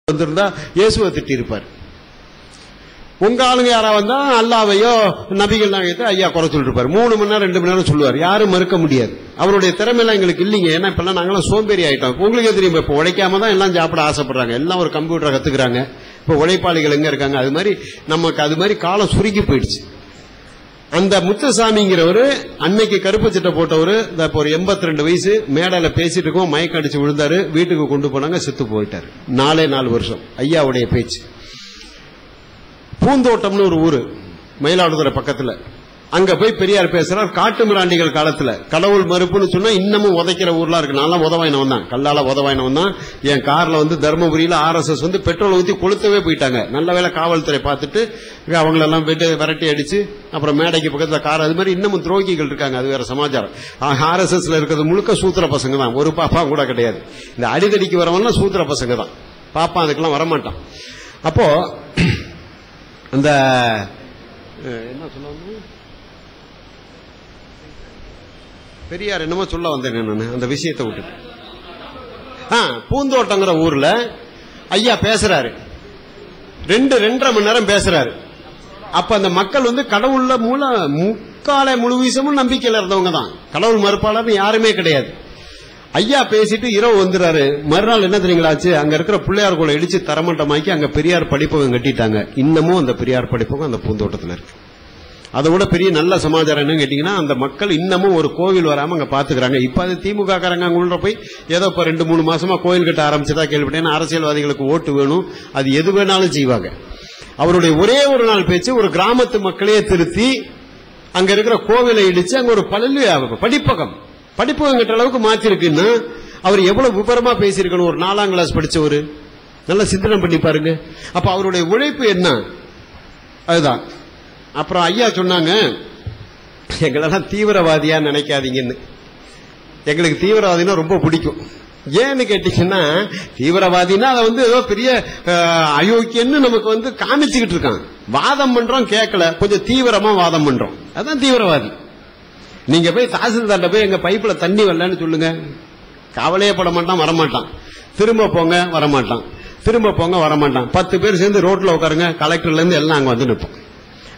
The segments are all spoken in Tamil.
வந்திருந்தா இயேசுவை திட்டி இருப்பார். உங்க ஆளுங்க யாரா வந்தா அல்லாவையோ நபிகள் நாயகத்தை ஐயா குறை சொல்லிட்டு இருப்பார். 3 மணி நேரம் 2 மணி நேரம் சொல்லுவார். யாரும் மறுக்க முடியாது. அவருடைய திறமையெல்லாம் எங்களுக்கு இல்லைங்க. ஏன்னா இப்பெல்லாம் நாங்களாம் சோம்பேறி ஆயிட்டோம். உங்களுக்கே தெரியும், இப்ப உழைக்காம தான் எல்லாம் சாப்பிட ஆசைப்படுறாங்க. எல்லாம் ஒரு கம்ப்யூட்டரை கத்துக்கிறாங்க. இப்ப உழைப்பாளிகள் எங்க இருக்காங்க? அது மாதிரி நமக்கு அது மாதிரி காலம் சுருங்கி போயிடுச்சு. அந்த முத்துசாமிங்கிறவரு அன்னைக்கு கருப்பு சட்டை போட்டவரு இப்போ ஒரு 82 வயசு மேடையில பேசிட்டு இருக்கோம், மயக்க அடிச்சு விழுந்தாரு. வீட்டுக்கு கொண்டு போனாங்க, செத்து போயிட்டாரு. 4 வருஷம். ஐயாவுடைய பேச்சு. பூந்தோட்டம்னு ஒரு ஊரு மயிலாடுதுறை பக்கத்துல, அங்க போய் பெரியார் பேசுறார். காட்டு மிராண்டிகள் காலத்துல கடவுள் மறுப்புன்னு சொன்னா இன்னமும் உதைக்கிற ஊர்லாம் இருக்கு. நான் உதவாயினவன் தான், கல்லால உதவாயினவன் தான். என் கார்ல வந்து தர்மபுரியில RSS வந்து பெட்ரோல் ஊத்தி கொளுத்தவே போயிட்டாங்க. நல்ல வேளை காவல்துறை பார்த்துட்டு அவங்களெல்லாம் போயிட்டு விரட்டி அடிச்சு அப்புறம் மேடைக்கு பக்கத்துல கார். அது மாதிரி இன்னமும் துரோகிகள் இருக்காங்க. அது வேற சமாச்சாரம். RSSல இருக்கிறது முழுக்க சூத்திர பசங்க தான். ஒரு பாப்பா கூட கிடையாது. இந்த அடிதடிக்கு வரவன்லாம் சூத்திர பசங்க தான். பாப்பா அதுக்கெல்லாம் வரமாட்டான். அப்போ அந்த என்ன சொல்லுவாங்க, பெரியார் என்னமோ சொல்ல வந்தேன் நான் அந்த விஷயத்தை விட்டுட்டு. பூந்தோட்டங்கிற ஊர்ல ஐயா பேசுறாரு. 2.5 மணி நேரம் பேசுறாரு. அப்ப அந்த மக்கள் வந்து கடவுள்ல முழு வீசமும் நம்பிக்கையில இருந்தவங்க தான். கடவுள் மறுப்பாளர்னு யாருமே கிடையாது. ஐயா பேசிட்டு இரவு வந்துறாரு. மறுநாள் என்ன தெரியுங்களாச்சு, அங்க இருக்கிற பிள்ளையார் கோளை இடிச்சு தரமட்டமாக்கி அங்க பெரியார் படிப்பகம் கட்டிட்டாங்க. இன்னமும் அந்த பெரியார் படிப்பகம் அந்த பூந்தோட்டத்தில் இருக்கு. அதை விட பெரிய நல்ல சமாச்சாரம் என்னன்னு கேட்டீங்கன்னா, அந்த மக்கள் இன்னமும் ஒரு கோவில் வராம அங்க பாத்துக்கிறாங்க. இப்ப அது திமுக காரங்க அங்க உள்ள போய் ஏதோ இப்ப 2-3 மாசமா கோயில் கட்ட ஆரம்பிச்சதா கேள்விப்பட்டேன். அரசியல்வாதிகளுக்கு ஓட்டு வேணும், அது எது வேணாலும் செய்வாங்க. அவருடைய ஒரே ஒரு நாள் பேச்சு ஒரு கிராமத்து மக்களையே திருத்தி அங்க இருக்கிற கோவிலை இடிச்சு அங்க ஒரு படிப்பகம் கட்ட அளவுக்கு மாத்திருக்குன்னா அவர் எவ்வளவு விபரமா பேசியிருக்கணும். ஒரு 4ஆம் கிளாஸ் படிச்சவரு நல்லா சிந்தனை பண்ணி பாருங்க. அப்ப அவருடைய உழைப்பு என்ன, அதுதான். அப்புறம் ஐயா சொன்னாங்க, எங்களெல்லாம் தீவிரவாதியா நினைக்காதீங்கன்னு. எங்களுக்கு தீவிரவாதினா ரொம்ப பிடிக்கும். ஏன்னு கேட்டீங்கன்னா, தீவிரவாதினா அதை வந்து ஏதோ பெரிய அயோக்கியன்னு நமக்கு வந்து காமிச்சுக்கிட்டு இருக்கான். வாதம் பண்றோம், கேட்கல, கொஞ்சம் தீவிரமா வாதம் பண்றோம், அதான் தீவிரவாதி. நீங்க போய் தாசில்தார்ட்ட போய் எங்க பைப்புல தண்ணி வரலன்னு சொல்லுங்க, கவலையே பட மாட்டான், வரமாட்டான். திரும்ப போங்க, வரமாட்டான். திரும்ப போங்க, வரமாட்டான். 10 பேர் சேர்ந்து ரோட்ல உட்காருங்க, கலெக்டர்ல இருந்து எல்லாம் அங்க வந்து நிற்போம்.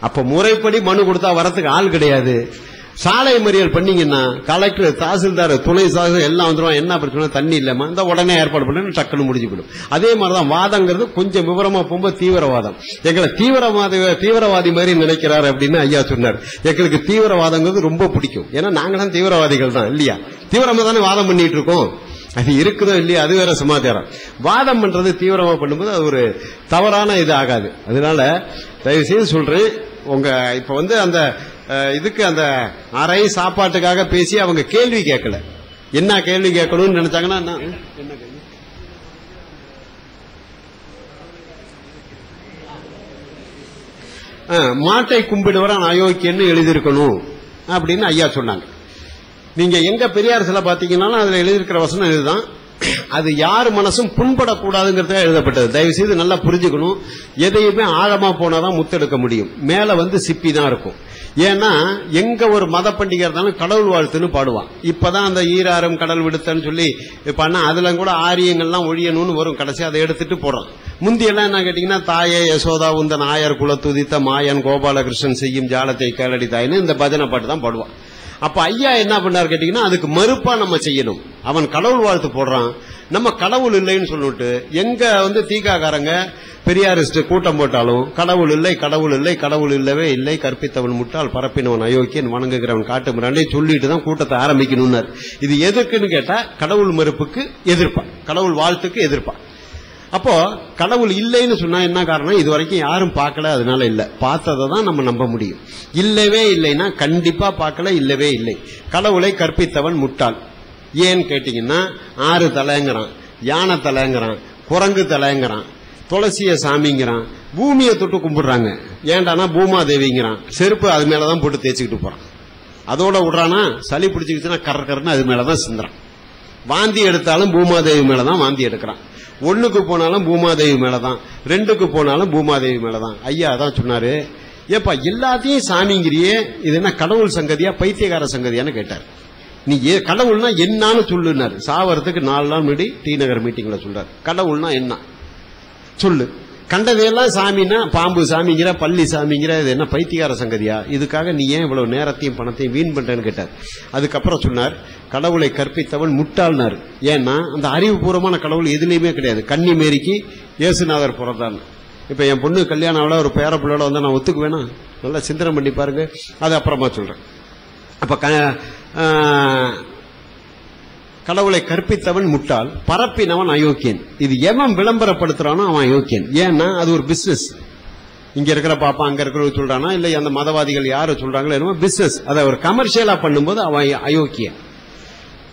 அப்ப முறைப்படி மனு கொடுத்தா வரத்துக்கு ஆள் கிடையாது. சாலை மறியல் பண்ணீங்கன்னா கலெக்டர், தாசில்தார், துணை தாசில்தார் எல்லாம் வந்துருவான். என்ன பிரச்சனை, தண்ணி இல்லமா, இந்த உடனே ஏற்பாடு பண்ணி டக்குன்னு முடிஞ்சு போயிடும். அதே மாதிரிதான் வாதங்கிறது கொஞ்சம் விவரமா போகும்போது தீவிரவாதம். எங்களை தீவிரவாதி மாதிரி நினைக்கிறாரு அப்படின்னு ஐயா சொன்னார். எங்களுக்கு தீவிரவாதங்கிறது ரொம்ப பிடிக்கும். ஏன்னா நாங்களாம் தீவிரவாதிகள் தான் இல்லையா, தீவிரமா தானே வாதம் பண்ணிட்டு இருக்கோம். அது இருக்குதோ இல்லையா, அது வேற சமாச்சாரம். வாதம் பண்றது தீவிரமா பண்ணும்போது அது ஒரு தவறான இது ஆகாது. அதனால தயவு செய்து சொல்றேன், உங்க இப்ப வந்து அந்த இதுக்கு அந்த அறை சாப்பாட்டுக்காக பேசி அவங்க கேள்வி கேட்கல. என்ன கேள்வி கேட்கணும்னு நினைச்சாங்கன்னா என்ன கேள்வி, மாட்டை கும்பிடுவரான் அயோக்கியன்னு எழுதியிருக்கணும் அப்படின்னு ஐயா சொன்னாங்க. நீங்க எங்க பெரியார் சில பாத்தீங்கன்னா அதுல எழுதியிருக்கிற வசனம் இதுதான். அது யார் மனசும் புண்படக்கூடாதுங்கிறத எழுதப்பட்டது. தயவு செய்து நல்லா புரிஞ்சுக்கணும். எதையுமே ஆழமா போனாதான் முத்தெடுக்க முடியும். மேல வந்து சிப்பி தான் இருக்கும். ஏன்னா எங்க ஒரு மத பண்டிகை இருந்தாலும் கடவுள் வாழ்த்துன்னு பாடுவான். இப்பதான் அந்த ஈராரும் கடல் விடுத்தன்னு சொல்லி பண்ண அதுல கூட ஆரியங்கள்லாம் ஒழியணும்னு வரும். கடைசி அதை எடுத்துட்டு போறான். முந்தியெல்லாம் என்ன கேட்டீங்கன்னா, தாயே யசோதா உந்தன் ஆயர் குலத்துதித்த மாயன் கோபாலகிருஷ்ணன் செய்யும் ஜாலத்தை கேளடி தாயின்னு இந்த பஜனை பாட்டு தான் பாடுவான். அப்ப ஐயா என்ன பண்ணார் கேட்டீங்கன்னா, அதுக்கு மறுப்பா நம்ம செய்யணும். அவன் கடவுள் வாழ்த்து போடுறான், நம்ம கடவுள் இல்லைன்னு சொல்லிட்டு எங்க வந்து தீகாக்காரங்க பெரியாரிஸ்ட் கூட்டம் போட்டாலும் கடவுள் இல்லை, கடவுள் இல்லை, கடவுள் இல்லவே இல்லை, கற்பித்தவன் முட்டாள், பரப்பினவன் அயோக்கியன், வணங்குகிறவன் காட்டு மிராண்டே சொல்லிட்டு தான் கூட்டத்தை ஆரம்பிக்கணும்னு. இது எதுக்குன்னு கேட்டா கடவுள் மறுப்புக்கு எதிர்ப்பான், கடவுள் வாழ்த்துக்கு எதிர்ப்பான். அப்போ கடவுள் இல்லைன்னு சொன்னா என்ன காரணம், இது வரைக்கும் யாரும் பார்க்கல, அதனால இல்ல. பார்த்ததை தான் நம்ம நம்ப முடியும். இல்லவே இல்லைன்னா கண்டிப்பா பார்க்கல, இல்லவே இல்லை. கடவுளை கற்பித்தவன் முட்டாள். ஏன்னு கேட்டீங்கன்னா, 6 தலைங்கிறான், யானை தலைங்கிறான், குரங்கு தலைங்கிறான், துளசிய சாமிங்கிறான், பூமியை தொட்டு கும்பிடுறாங்க. ஏண்டானா பூமாதேவிங்கிறான், செருப்பு அது மேலதான் போட்டு தேய்ச்சிக்கிட்டு போறான். அதோட விடுறானா, சளி பிடிச்சிக்கிச்சுன்னா கரன்னு அது மேலதான் சிந்துறான். வாந்தி எடுத்தாலும் பூமாதேவி மேலதான் வாந்தி எடுக்கிறான். 1க்கு போனாலும் பூமாதேவி மேலதான், 2க்கு போனாலும் பூமாதேவி மேலதான். ஐயா அதான் சொன்னாரு, ஏப்பா எல்லாத்தையும் சாமிங்கிறியே, இது என்ன கடவுள் சங்கதியா பைத்தியகார சங்கதியான்னு கேட்டார். நீ கடவுள்னா என்னான்னு சொல்லுனாரு. சாவறதுக்கு 4 நாள் முன்னாடி டி நகர் மீட்டிங்ல சொல்றாரு. கடவுள்னா என்ன, சொல்லு. கண்டதையெல்லாம் சாமின்னா பாம்பு சாமிங்கிற, பள்ளி சாமிங்கிற, இது என்ன பைத்தியகார சங்கதியா? இதுக்காக நீ ஏன் இவ்வளவு நேரத்தையும் பணத்தையும் வீண் பண்றேன்னு கேட்டார். அதுக்கப்புறம் சொன்னார், கடவுளை கற்பித்தவன் முட்டாள்னார். ஏன்னா அந்த அறிவுபூர்வமான கடவுள் எதுலையுமே கிடையாது. கன்னிமேரிக்கு இயேசுநாதர் பிறந்தார். இப்ப என் பொண்ணு கல்யாணம் அவள ஒரு பேர பிள்ளையோட வந்தா நான் ஒத்துக்குவேனா? நல்லா சிந்தனை பண்ணி பாருங்க. அது அப்புறமா சொல்றேன். அப்ப கடவுளை கற்பித்தவன் முட்டாள், பரப்பினவன் அயோக்கியன். இது எவன் விளம்பரப்படுத்துறானோ அவன் அயோக்கியன். ஏன்னா அது ஒரு பிசினஸ். இங்க இருக்கிற பாப்பா அங்க இருக்கிற சொல்றானா, இல்ல அந்த மதவாதிகள் யாரு சொல்றாங்களோ என்னமோ பிசினஸ். அதை ஒரு கமர்ஷியலா பண்ணும்போது அவன் அயோக்கியன்.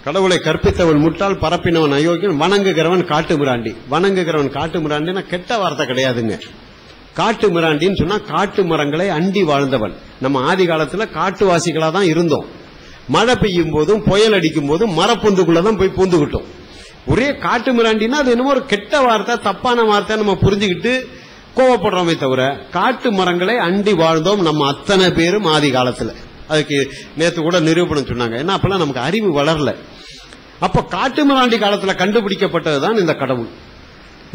கடவுளை கற்பித்தவன் முட்டாள், பரப்பினவன் அயோக்கியன், வணங்குகிறவன் காட்டு மிராண்டி. வணங்குகிறவன் காட்டு மிராண்டினா கெட்ட வார்த்தை கிடையாதுங்க. காட்டு மிராண்டின்னு சொன்னா காட்டு மரங்களை அண்டி வாழ்ந்தவன். நம்ம ஆதி காலத்துல காட்டுவாசிகளா தான் இருந்தோம். மழை பெய்யும் போதும் புயல் அடிக்கும் போதும் மரப்பொந்துக்குள்ளதான் போய் பூந்துகிட்டோம். ஒரே காட்டு மிராண்டினா அது என்னமோ ஒரு கெட்ட வார்த்தை, தப்பான வார்த்தை நம்ம புரிஞ்சுக்கிட்டு கோவப்படுறோமே தவிர, காட்டு மரங்களை அண்டி வாழ்ந்தோம் நம்ம அத்தனை பேரும் ஆதி காலத்துல. அதுக்கு நேத்து கூட நிரூபணம் சொன்னாங்க. ஏன்னா அப்பெல்லாம் நமக்கு அறிவு வளரல. அப்ப காட்டு மிராண்டி காலத்துல கண்டுபிடிக்கப்பட்டதுதான் இந்த கடவுள்.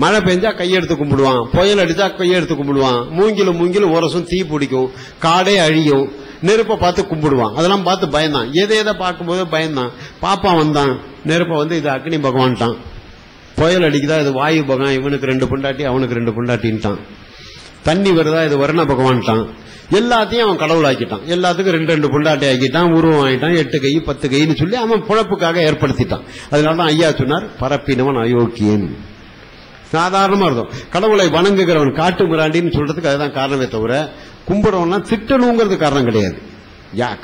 மழை பெஞ்சா கையெடுத்து கும்பிடுவான், புயல் அடிச்சா கையெடுத்து கும்பிடுவான், மூங்கிலும் உரசும் தீ பிடிக்கும், காடே அழியும், நெருப்பை பார்த்து கும்பிடுவான். அதெல்லாம் பார்த்து பயந்தான். எதை பார்க்கும்போது பயந்தான். பாப்பா வந்தான், நெருப்பை வந்து இது அக்னி பகவான்ட்டான். புயல் அடிக்குதா இது வாயு பகவான், இவனுக்கு 2 பொண்டாட்டி அவனுக்கு 2 பொண்டாட்டின்ட்டான். தண்ணி வருதா இது வருண பகவான்ட்டான். எல்லாத்தையும் அவன் கடவுளாக்கிட்டான். எல்லாத்துக்கும் 2 பொண்டாட்டி ஆக்கிட்டான், உருவம் ஆகிட்டான், 8 கை 10 கைன்னு சொல்லி அவன் பொழப்புக்காக ஏற்படுத்திட்டான். அதனாலதான் ஐயா சொன்னார், பரப்பினவன் அயோக்கியன். சாதாரணமா இருக்கும். கடவுளை வணங்குகிறவன் காட்டு மிராண்டின்னு சொல்றதுக்கு அதுதான் காரணமே தவிர, கும்பிடுறவன்லாம் திட்டணுங்கிறது காரணம் கிடையாது.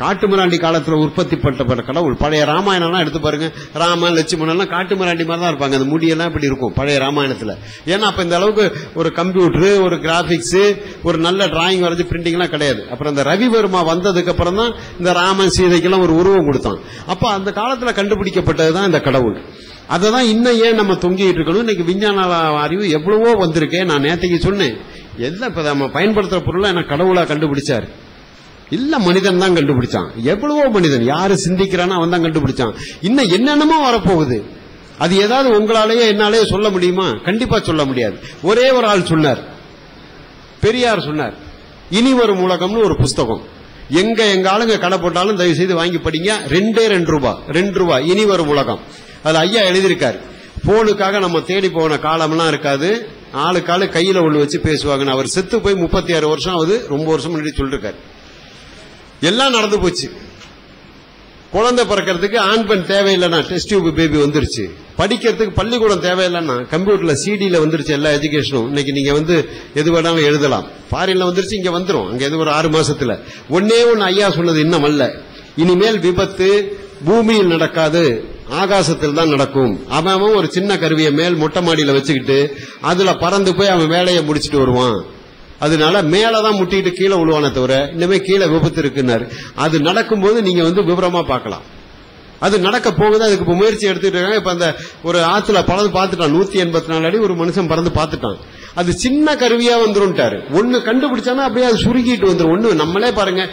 காட்டு மிராண்டி காலத்துல உற்பத்தி பண்ணப்பட்ட கடவுள். பழைய ராமாயணம் எடுத்து பாருங்க, ராமன் லட்சுமணன் காட்டு மிராண்டி மாதிரி தான் இருப்பாங்க. அந்த முடியெல்லாம் இப்படி இருக்கும் பழைய ராமாயணத்துல. ஏன்னா அப்ப இந்த அளவுக்கு ஒரு கம்ப்யூட்டர், ஒரு கிராபிக்ஸ், ஒரு நல்ல டிராயிங் வரைஞ்சு பிரிண்டிங் எல்லாம் கிடையாது. அப்புறம் இந்த ரவிவர்மா வந்ததுக்கு அப்புறம் தான் இந்த ராமன் சீதைக்கெல்லாம் ஒரு உருவம் கொடுத்தான். அப்ப அந்த காலத்துல கண்டுபிடிக்கப்பட்டதுதான் இந்த கடவுள். அததான் இன்னும் ஏன் நம்ம தொங்கிட்டு இருக்கணும். இன்னைக்கு விஞ்ஞான அறிவு எவ்வளவோ வந்திருக்கேன். நான் நேற்றுக்கு சொன்னேன், எல்லாம் இப்ப நம்ம பயன்படுத்துற பொருளை என்ன கடவுளா கண்டுபிடிச்சாரு? இல்ல, மனிதன் தான் கண்டுபிடிச்சான். எவ்வளவோ மனிதன், யாரு சிந்திக்கிறானோ அவன் தான் கண்டுபிடிச்சான். இன்னும் என்னென்னமோ வரப்போகுது. அது ஏதாவது உங்களாலேயே என்னாலேயே சொல்ல முடியுமா? கண்டிப்பா சொல்ல முடியாது. ஒரே ஒரு ஆள் சொன்னார், பெரியார் சொன்னார், இனி வரும் உலகம்னு ஒரு புஸ்தகம். எங்க ஆளுங்க கடை போட்டாலும் தயவு செய்து வாங்கி படிங்க. 2 ரூபாய் 2 ரூபாய், இனி வரும் உலகம். அது ஐயா எழுதியிருக்காரு. போனுக்காக நம்ம தேடி போன காலம்லாம் இருக்காது. ஆளுக்காளு கையில ஒண்ணு வச்சு பேசுவாங்க. அவர் செத்து போய் 36 வருஷம் ஆகுது. ரொம்ப வருஷம் முன்னாடி சொல்லிருக்காரு. எல்லாம் நடந்து போச்சு. குழந்தை பிறக்கிறதுக்கு ஆண் பெண் தேவையில்லைன்னா டெஸ்ட் டியூப் பேபி வந்துருச்சு. படிக்கிறதுக்கு பள்ளிக்கூடம் தேவையில்லைன்னா கம்ப்யூட்டர்ல சிடியில வந்துருச்சு எல்லா எஜுகேஷனும். இன்னைக்கு நீங்க வந்து எது வேணாலும் எழுதலாம். ஃபாரின்ல வந்துருச்சு, இங்க வந்துரும். அங்க எது ஒரு 6 மாசத்துல. ஒன்னே ஒன்னு ஐயா சொன்னது இன்னும் அல்ல, இனிமேல் விபத்து பூமியில் நடக்காது, ஆகாசத்தில் தான் நடக்கும். அவன் ஒரு சின்ன கருவியை மேல் மொட்டை மாடியில வச்சுக்கிட்டு அதுல பறந்து போய் அவன் வேலையை முடிச்சுட்டு வருவான். அதனால மேலதான் முட்டிட்டு கீழே விழுவானே தவிர இனிமே கீழே விபத்து இருக்குன்னாரு. அது நடக்கும்போது நீங்க வந்து விவரமா பார்க்கலாம். அது நடக்க போகுது. அதுக்கு இப்ப முயற்சி எடுத்துட்டு இருக்காங்க. இப்ப அந்த ஒரு ஆத்துல பறந்து பார்த்துட்டான், 184 அடி ஒரு மனுஷன் பறந்து பார்த்துட்டான். அது சின்ன கருவியா வந்துரும்ட்டாரு. ஒண்ணு கண்டுபிடிச்சானா அப்படியே அது சுருங்கிட்டு வந்துடும். ஒண்ணு நம்மளே பாருங்க,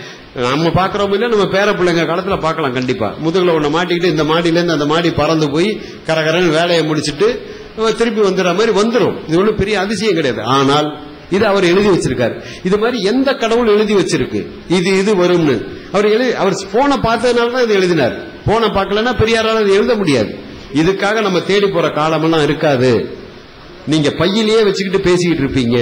நம்ம பாக்குறோம் இல்ல, நம்ம பேர பிள்ளைங்க காலத்துல பார்க்கலாம். கண்டிப்பா முதுகுல ஒண்ணு மாட்டிக்கிட்டு இந்த மாடியில இருந்து அந்த மாடி பறந்து போய் கரகரன்னு வேலையை முடிச்சுட்டு திருப்பி வந்துடுற மாதிரி வந்துடும். இது ஒன்றும் பெரிய அதிசயம் கிடையாது. ஆனால் இது அவர் எழுதி வச்சிருக்காரு. இது மாதிரி எந்த கடவுள் எழுதி வச்சிருக்கு இது வரும்னு? அவர் போனை பார்த்ததுனாலதான் இது எழுதினார். போனை பார்க்கலன்னா பெரியாரால எழுத முடியாது. இதுக்காக நம்ம தேடி போற காலமெல்லாம் இருக்காது. நீங்க பையிலேயே வச்சுக்கிட்டு பேசிக்கிட்டு இருப்பீங்க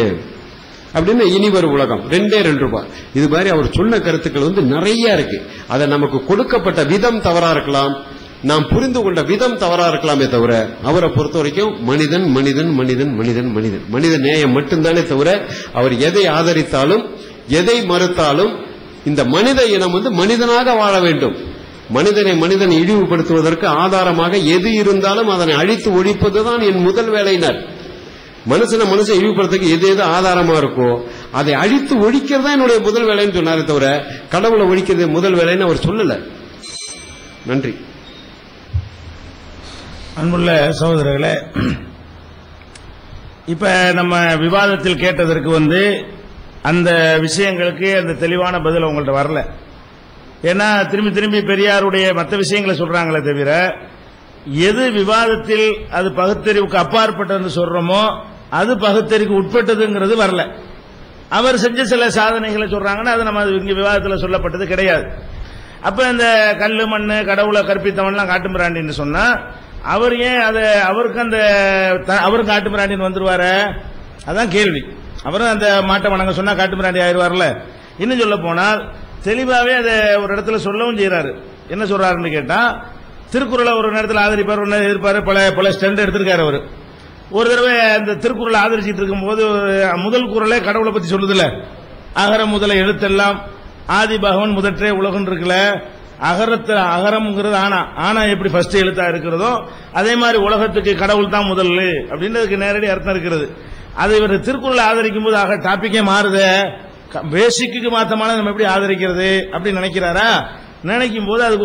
அப்படின்னு. இனி வரும் உலகம் 2 ரூபாய். இது மாதிரி அவர் சொன்ன கருத்துக்கள் வந்து நிறைய இருக்கு. அதை நமக்கு கொடுக்கப்பட்ட விதம் தவறா இருக்கலாம், நாம் புரிந்து கொண்ட விதம் தவறா இருக்கலாமே தவிர, அவரை பொறுத்த வரைக்கும் மனிதன் மனிதன் மனிதன் மனிதன் மனிதன் மனித நேயம் மட்டும்தானே தவிர, அவர் எதை ஆதரித்தாலும் எதை மறுத்தாலும் இந்த மனித இனம் வந்து மனிதனாக வாழ வேண்டும். மனிதனை மனிதன் இழிவுபடுத்துவதற்கு ஆதாரமாக எது இருந்தாலும் அதனை அழித்து ஒழிப்பதுதான் என் முதல் வேலையினர். மனுஷன் இழிவுபடுறதுக்கு எது எது ஆதாரமா இருக்கோ அதை அழித்து ஒழிக்கிறதா என்னுடைய முதல் வேலைன்னு சொன்னாரே தவிர, கடவுளை ஒழிக்கிறது முதல் வேலைன்னு அவர் சொல்லல. நன்றி. அன்புள்ள சகோதரர்களே, இப்ப நம்ம விவாதத்தில் கேட்டதற்கு வந்து அந்த விஷயங்களுக்கு அந்த தெளிவான பதில் உங்கள்ட்ட வரல. ஏன்னா திரும்பி திரும்பி பெரியாருடைய மற்ற விஷயங்களை சொல்றாங்களே தவிர, எது விவாதத்தில் அது பகுத்தறிவுக்கு அப்பாற்பட்டது சொல்றோமோ அது பகுத்தறிவுக்கு உட்பட்டதுங்கிறது வரல. அவர் செஞ்ச சில சாதனைகளை சொல்றாங்கன்னா அது நம்ம இங்க விவாதத்தில் சொல்லப்பட்டது கிடையாது. அப்ப இந்த கல்லு மண்ணு கடவுளை கற்பித்தவன்லாம் காட்டுமிராண்டின்னு சொன்னா அவர் ஏன் அதை அவருக்கு காட்டுமிராண்டின்னு வந்துருவாரு? அதான் கேள்வி. அவரும் அந்த மாட்டை வணங்க சொன்னா காட்டுமிராண்டி ஆயிடுவார்ல. இன்னும் சொல்ல போனால் தெளிவாவே அதை ஒரு இடத்துல சொல்லவும் செய்யறாரு. என்ன சொல்றாருன்னு கேட்டா, திருக்குறளை ஒரு நேரத்தில் ஆதரிப்பார், ஒரு நேரம் எதிர்ப்பாரு, பல ஸ்டெண்ட் எடுத்திருக்காரு அவர். ஒரு தடவை அந்த திருக்குறளை ஆதரிச்சிட்டு இருக்கும் போது முதல் குறளே கடவுளை பத்தி சொல்லுதுல, அகர முதல எழுத்தெல்லாம் ஆதி பகவன் முதற்றே உலகம் இருக்குல்ல, அகரம்ங்கிறது ஆனா எப்படி ஃபர்ஸ்ட் எழுத்தா இருக்கிறதோ அதே மாதிரி உலகத்துக்கு கடவுள் தான் முதல் அப்படின்றதுக்கு நேரடி அர்த்தம் இருக்கிறது. அதை இவர் திருக்குறளை ஆதரிக்கும் போது டாபிக்கே மாறுத, பேசிக்கு மாத்தமான நம்ம எப்படி ஆதரிக்கிறது அப்படின்னு நினைக்கிறாரா? நினைக்கும் போது அது